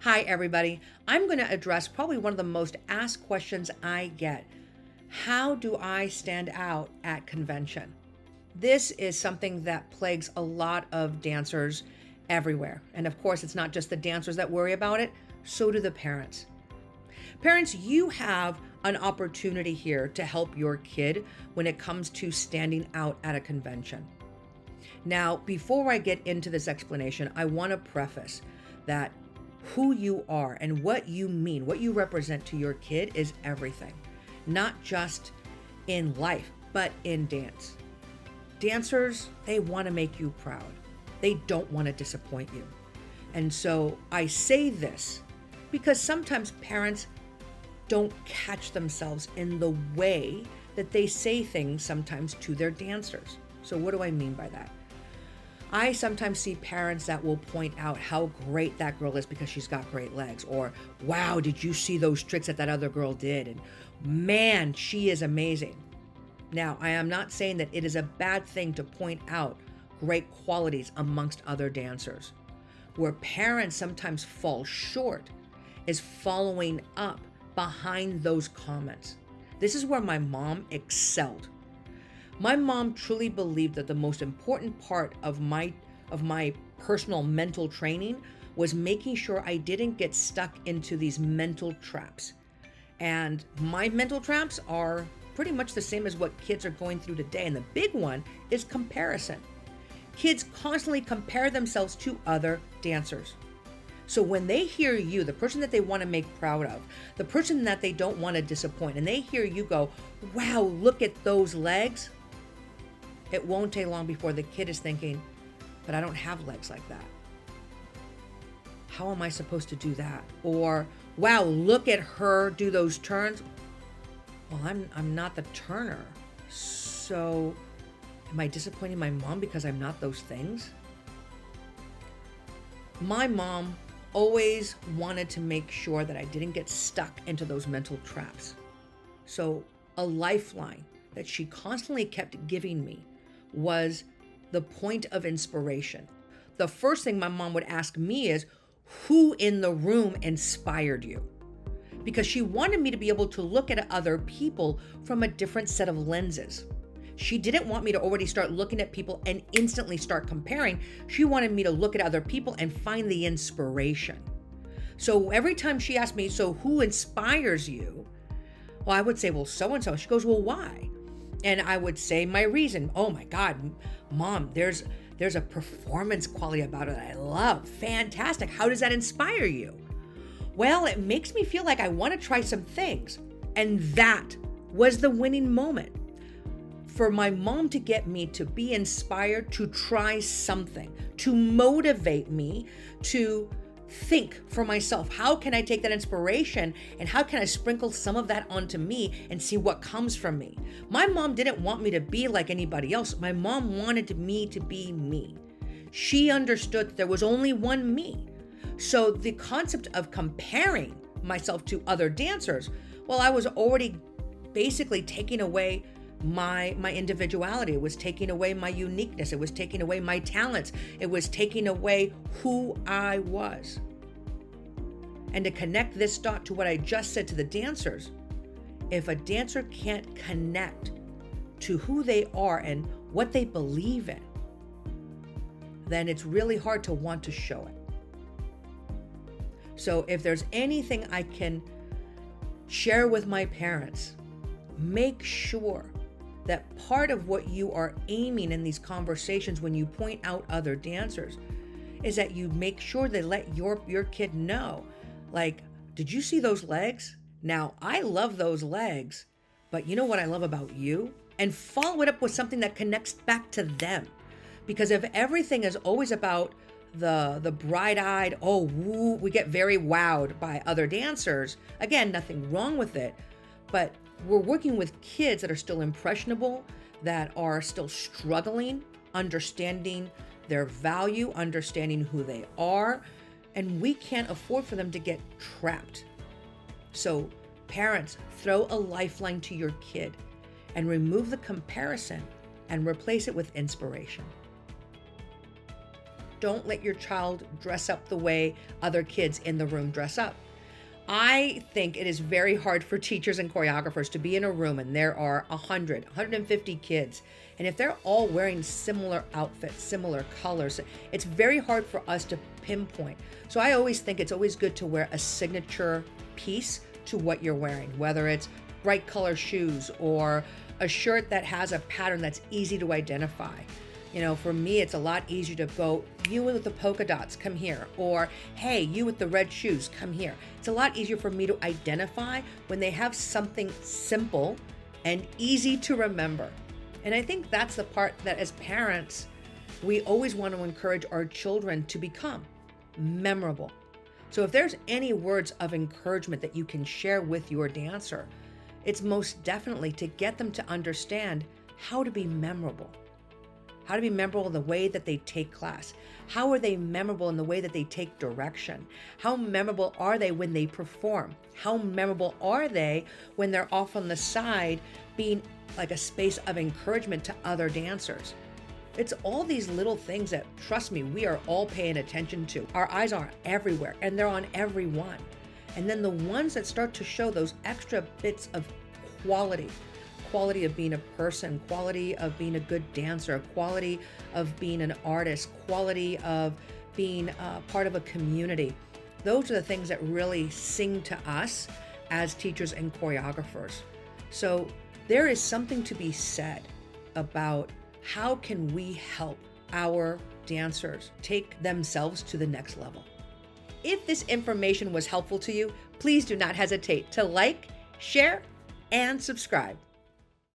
Hi, everybody. I'm going to address probably one of the most asked questions I get. How do I stand out at convention? This is something that plagues a lot of dancers everywhere. And of course, it's not just the dancers that worry about it, so do the parents. Parents, you have an opportunity here to help your kid when it comes to standing out at a convention. Now, before I get into this explanation, I want to preface that who you are and what you mean, what you represent to your kid is everything, not just in life, but in dance. Dancers, they want to make you proud. They don't want to disappoint you. And so I say this because sometimes parents don't catch themselves in the way that they say things sometimes to their dancers. So what do I mean by that? I sometimes see parents that will point out how great that girl is because she's got great legs, or wow, did you see those tricks that other girl did? And man, she is amazing. Now, I am not saying that it is a bad thing to point out great qualities amongst other dancers. Where parents sometimes fall short is following up behind those comments. This is where my mom excelled. My mom truly believed that the most important part of my personal mental training was making sure I didn't get stuck into these mental traps. And my mental traps are pretty much the same as what kids are going through today. And the big one is comparison. Kids constantly compare themselves to other dancers. So when they hear you, the person that they want to make proud of, the person that they don't want to disappoint, and they hear you go, wow, look at those legs, it won't take long before the kid is thinking, but I don't have legs like that. How am I supposed to do that? Or, wow, look at her do those turns. Well, I'm not the turner. So am I disappointing my mom because I'm not those things? My mom always wanted to make sure that I didn't get stuck into those mental traps. So a lifeline that she constantly kept giving me was the point of inspiration. The first thing my mom would ask me is, who in the room inspired you? Because she wanted me to be able to look at other people from a different set of lenses. She didn't want me to already start looking at people and instantly start comparing. She wanted me to look at other people and find the inspiration. So every time she asked me, so who inspires you? Well, I would say, well, so-and-so. She goes, well, why? And I would say my reason. Oh my God, Mom, there's a performance quality about it that I love. Fantastic. How does that inspire you? Well, it makes me feel like I want to try some things. And that was the winning moment. For my mom to get me to be inspired to try something, to motivate me to think for myself, how can I take that inspiration and how can I sprinkle some of that onto me and see what comes from me? My mom didn't want me to be like anybody else. My mom wanted me to be me. She understood that there was only one me. So the concept of comparing myself to other dancers, well, I was already basically taking away my individuality. It was taking away my uniqueness. It was taking away my talents. It was taking away who I was. And to connect this dot to what I just said to the dancers, if a dancer can't connect to who they are and what they believe in, then it's really hard to want to show it. So if there's anything I can share with my parents, make sure that part of what you are aiming in these conversations when you point out other dancers is that you make sure they let your kid know, like, did you see those legs? Now, I love those legs, but you know what I love about you? And follow it up with something that connects back to them. Because if everything is always about the bright-eyed, oh, woo, we get very wowed by other dancers. Again, nothing wrong with it, but we're working with kids that are still impressionable, that are still struggling, understanding their value, understanding who they are, and we can't afford for them to get trapped. So parents, throw a lifeline to your kid and remove the comparison and replace it with inspiration. don't let your child dress up the way other kids in the room dress up. I think it is very hard for teachers and choreographers to be in a room and there are 100, 150 kids. And if they're all wearing similar outfits, similar colors, it's very hard for us to pinpoint. So I always think it's always good to wear a signature piece to what you're wearing, whether it's bright color shoes or a shirt that has a pattern that's easy to identify. For me, it's a lot easier to go, you with the polka dots, come here. Or, hey, you with the red shoes, come here. It's a lot easier for me to identify when they have something simple and easy to remember. And I think that's the part that as parents, we always want to encourage our children to become memorable. So if there's any words of encouragement that you can share with your dancer, it's most definitely to get them to understand how to be memorable. How to be memorable in the way that they take class. How are they memorable in the way that they take direction? How memorable are they when they perform? How memorable are they when they're off on the side being like a space of encouragement to other dancers? It's all these little things that, trust me, we are all paying attention to. Our eyes are everywhere and they're on everyone. And then the ones that start to show those extra bits of quality of being a person, quality of being a good dancer, quality of being an artist, quality of being part of a community. Those are the things that really sing to us as teachers and choreographers. So there is something to be said about how can we help our dancers take themselves to the next level. If this information was helpful to you, please do not hesitate to like, share, and subscribe.